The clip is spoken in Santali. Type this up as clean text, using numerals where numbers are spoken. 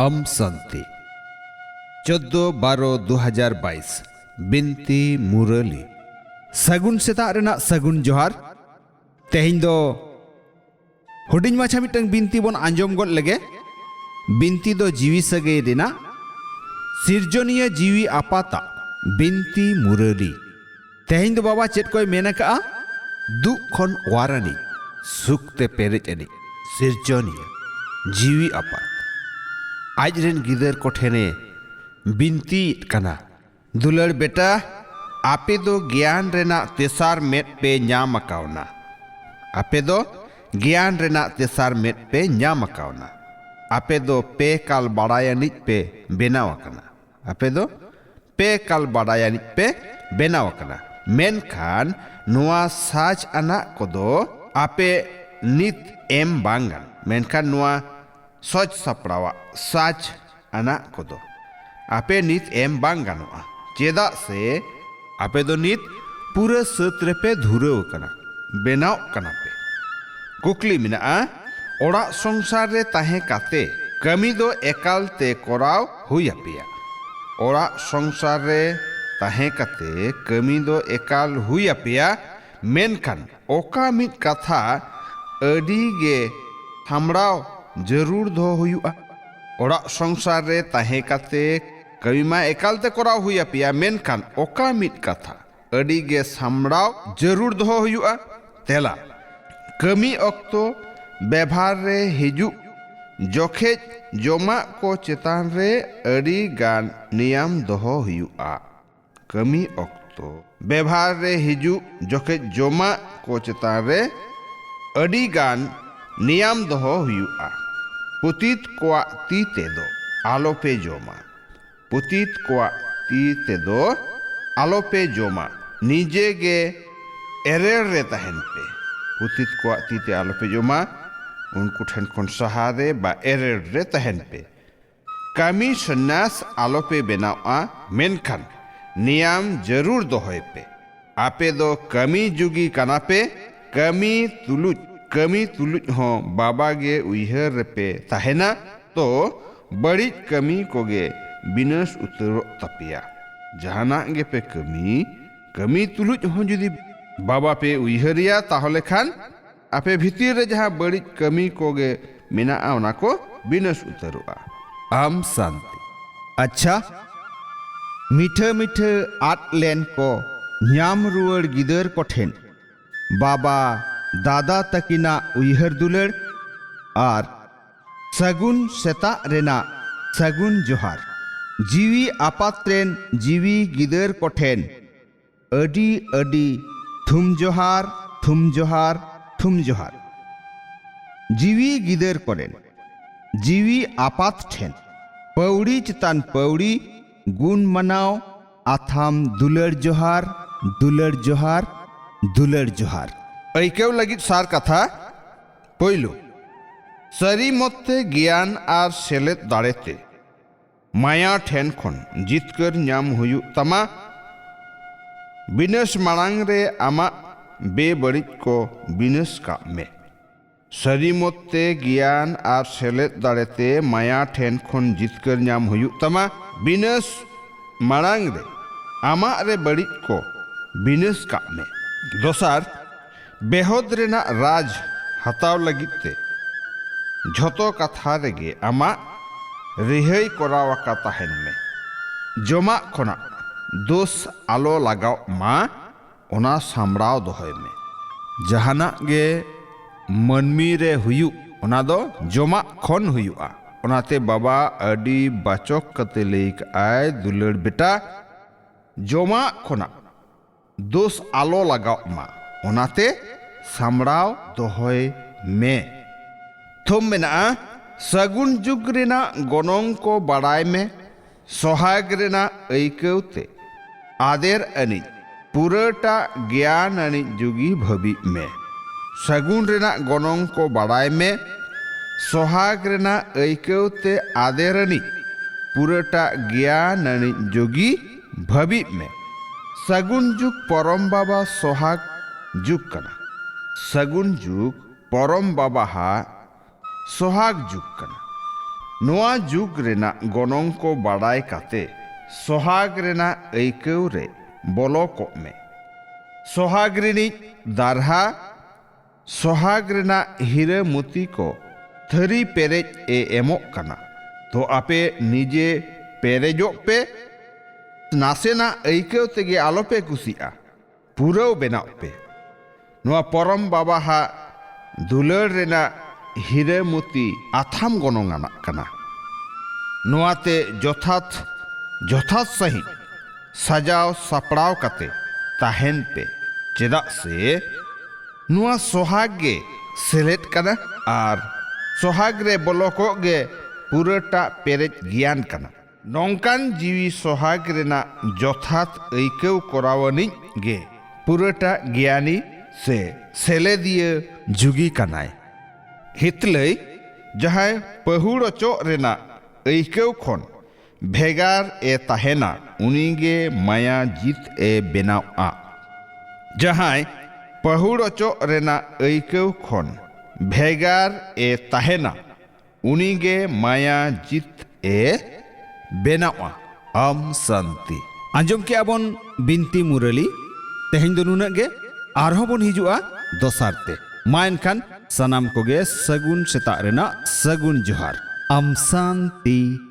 अम संति 14/12/2022 बिनती मुरली सगुन सेता रेना सगुन जोहार तेहिं दो हुडिंग माछा मिटंग बिनती बन आंजम गद लगे बिनती दो जीवी सगे रेना सिरजनिया जीवी आपाता बिनती मुरली तेहिं दो बाबा चेत कोई मेना का दुख खन वारानी सुखते पेरेज एनी सिरजनिया जीवी आपात आजरेन गिदर कोठेने बिनती कना दुलड़ बेटा आपे दो ज्ञान रेना तेसार मेट पे ᱧᱟᱢ अकाउना आपे दो ज्ञान रेना तेसार मेट पे ᱧᱟᱢ अकाउना आपे दो पे काल बाड़ायानिज पे बेनाव अकना आपे दो पे काल बाड़ायानिज पे बेनाव अकना मेनखान नुआ साज अना कोदो आपे नित एम बांगन मेनखान नुआ सोच सपड़ावा साज अना कोदो आपे नित एम बांग गानोआ चेदा से आपे दो नित पूरा सत्र पे धुरव कना बेनाव कना पे कुकली मिना ओड़ा संसार रे ताहे काते कमी दो एकाल ते कोराव हुया पिया ओड़ा संसार रे ताहे काते कमी दो एकाल हुया पिया मेनखान ओका मित कथा अडी गे थामड़ाव जरूर दो हुआ ओड़ा संसार रे ताहे काते कमी मा एकालते कोराव हुया पिया मेनखान ओका मित कथा अडी गे सामड़ाव जरूर दो हुआ तेला कमी अक्तो बेभार रे हिजु जोखे जोमा को चेतान रे अडी गान नियम दोहो हुआ कमी अक्तो बेभार रे हिजु जोखे जोमा को चेतान रे अडी गान नियम दोहो हुआ पुतीत कोआ ती तेदो आलोपे जोमा पुतीत कोआ ती तेदो आलोपे जोमा निजे गे एरेर रे तहन पे पुतीत कोआ ती ते आलोपे जोमा उनको ठन खन सहारे बा एरेर रे तहन पे कमी सन्यास आलोपे बेनावा मेनखान नियम जरूर दोहोय पे आपे दो कमी जुगी कना पे कमी तुलुज हो बाबा गे उइहर पे तहेना तो बड़ी कमी कोगे बिनस उतरो तपिया जहाना गे पे कमी तुलुज हो जुदी बाबा पे उइहरिया ताहले खान आपे भीतर रे जहां बड़ी कमी कोगे मिना ओना को बिनस उतरोआ अम शांति अच्छा मीठे मीठे आट लेन को ᱧᱟᱢ रुआड़ गिदर कोठेन बाबा दादा तकिना उइहर दुलड़ और सगुन सेता रेना सगुन जोहार जीवी आपात्रेन जीवी गिदर कोठेन अडी अडी थुम जोहार थुम जोहार थुम जोहार जीवी गिदर कोरेन जीवी आपात ठेन पौड़ी चितान पौड़ी गुण मनाव आथाम दुलड़ जोहार दुलड़ जोहार दुलड़ जोहार ऐकेव लगित सार कथा पहलू सरी मते ज्ञान और सेलेद दाड़ेते माया ठेन खन जितकर ᱧᱟᱢ हुयु तमा बिनस मांग रे आमा बेबड़िज को बिनस का में सरी मते ज्ञान और सेलेद दाड़ेते माया ठेन खन जितकर ᱧাম हुयु तमा बिनस मांग रे आमा रे बड़िज को बिनस का में दोसार बेहद रेना राज हताव लगिते झोतो कथा रेगे आमा रिहाई कोरावाका ताहेन में जमा खोना दोष आलो लगाव मा ओना सामड़ाव दोहय में जहाना गे मनमी रे हुयु ओना दो जमा खन हुयुआ ओनाते बाबा अडी बाचक कते लेक आय दुलड़ बेटा जमा खोना दोष आलो लगाव मा ओनाते सामड़ाव दोहय में थुम मेना सगुन जुग रेना गनों को बड़ाई में सोहाग रेना ऐकवते आदेर अनिज पुरटा ज्ञान अनिज जुगी भवि में सगुन रेना गनों को बड़ाई में सोहाग रेना ऐकवते आदेर अनिज पुरटा ज्ञान अनिज जुगी भवि में सगुन जुग परम बाबा सोहाग जुग कना सगुन जुग परम बाबा हा सोहाग जुग कना ᱱᱚᱣᱟ ᱡᱩᱜᱽ ᱨᱮᱱᱟᱜ ᱜᱚᱱᱚᱝ ᱠᱚ ᱵᱟᱰᱟᱭ ᱠᱟᱛᱮ ᱥᱚᱦᱟᱜ ᱨᱮᱱᱟᱜ ᱟᱹᱭᱠᱟᱹᱣ ᱨᱮ ᱵᱚᱞᱚ ᱠᱚᱜ ᱢᱮ᱾ ᱥᱚᱦᱟᱜ ᱨᱤᱱᱤᱡ ᱫᱟᱨᱦᱟ ᱥᱚᱦᱟᱜ ᱨᱮᱱᱟᱜ ᱦᱤᱨᱟᱹ ᱢᱩᱛᱤ ᱠᱚ ᱛᱷᱟᱹᱨᱤ ᱯᱮᱨᱮᱡ ᱮᱢᱚᱜ ᱠᱟᱱᱟ᱾ ᱛᱚ ᱟᱯᱮ ᱱᱤᱡᱮ ᱯᱮᱨᱮᱡᱚᱜ ᱯᱮ, ᱱᱟᱥᱮᱱᱟᱜ ᱟᱹᱭᱠᱟᱹᱣ ᱛᱮᱜᱮ ᱟᱞᱚᱯᱮ ᱠᱩᱥᱤᱜᱼᱟ, ᱯᱩᱨᱟᱹᱣ ᱵᱮᱱᱟᱣ ᱯᱮ᱾ ᱱᱚᱣᱟ ᱯᱚᱨᱚᱢ ᱵᱟᱵᱟᱦᱟᱜ ᱫᱩᱞᱟᱹᱲ ᱨᱮᱱᱟᱜ ᱦᱤᱨᱟᱹ ᱢᱩᱛᱤ ᱟᱛᱷᱟᱢ ᱜᱚᱱᱚᱝ ᱟᱱᱟᱜ ᱠᱟᱱᱟ᱾ ᱱᱚᱣᱟᱛᱮ ᱡᱚᱛᱷᱟᱛ ᱥᱟᱺᱦᱤᱡ ᱥᱟᱡᱟᱣ ᱥᱟᱯᱲᱟᱣ ᱠᱟᱛᱮ ᱛᱟᱦᱮᱱ ᱯᱮ, ᱪᱮᱫᱟᱜ ᱥᱮ ᱱᱚᱣᱟ ᱥᱚᱦᱟᱜ ᱜᱮ ᱥᱮᱞᱮᱫ ᱠᱟᱱᱟ ᱟᱨ ᱥᱚᱦᱟᱜ ᱨᱮ ᱵᱚᱞᱚ ᱠᱚᱜ ᱜᱮ ᱯᱩᱨᱟᱹᱴᱟ ᱯᱮᱨᱮᱡ ᱜᱮᱭᱟᱱ ᱠᱟᱱᱟ᱾ ᱱᱚᱝᱠᱟᱱ ᱡᱤᱣᱤ ᱥᱚᱦᱟᱜ ᱨᱮᱱᱟᱜ ᱡᱚᱛᱷᱟᱛ ᱟᱹᱭᱠᱟᱹᱣ ᱠᱚᱨᱟᱣᱟᱱᱤᱡ ᱜᱮ ᱯᱩᱨᱟᱹᱴᱟ ᱜᱮᱭᱟᱱᱤ ᱥᱮ ᱥᱮᱞᱮᱫᱤᱭᱟᱹ ᱡᱩᱜᱤ ᱠᱟᱱᱟᱭ᱾ ᱦᱤᱛᱞᱟᱹᱭ ᱡᱟᱦᱟᱸᱭ ᱯᱟᱹᱦᱩᱲ ᱚᱪᱚᱜ ᱨᱮᱱᱟᱜ ᱟᱹᱭᱠᱟᱹᱣ ᱠᱷᱚᱱ ᱵᱷᱮᱜᱟᱨ ᱛᱟᱦᱮᱱᱟ, ᱩᱱᱤᱜᱮ ᱢᱟᱭᱟ ᱡᱤᱛ ᱵᱮᱱᱟᱣᱼᱟ᱾ ᱡᱟᱦᱟᱸᱭ ᱯᱟᱹᱦᱩᱲ ᱚᱪᱚᱜ ᱨᱮᱱᱟᱜ ᱟᱹᱭᱠᱟᱹᱣ ᱠᱷᱚᱱ ᱵᱷᱮᱜᱟᱨ ᱛᱟᱦᱮᱱᱟ, ᱩᱱᱤᱜᱮ ᱢᱟᱭᱟ ᱡᱤᱛ ᱵᱮᱱᱟᱣᱼᱟ। ᱟᱢ ᱥᱟᱱᱛᱤ। ᱟᱸᱡᱚᱢ ᱠᱮᱜᱼᱟ ᱵᱚᱱ ᱵᱤᱱᱛᱤ ᱢᱩᱨᱟᱹᱞᱤ। ᱛᱮᱦᱮᱧ ᱫᱚ ᱱᱩᱱᱟᱹᱜ ᱜᱮ, ᱟᱨᱦᱚᱸ ᱵᱚᱱ ᱦᱤᱡᱩᱜᱼᱟ ᱫᱚᱥᱟᱨ ᱛᱮ। ᱢᱟ ᱮᱱᱠᱷᱟᱱ ᱥᱟᱱᱟᱢ ᱠᱚᱜᱮ ᱥᱟᱹᱜᱩᱱ ᱥᱮᱛᱟᱜ ᱨᱮᱱᱟᱜ ᱥᱟᱹᱜᱩᱱ ᱡᱚᱦᱟᱨ। ᱟᱢ ᱥᱟᱱᱛᱤ।